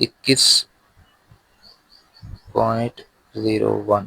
21.01،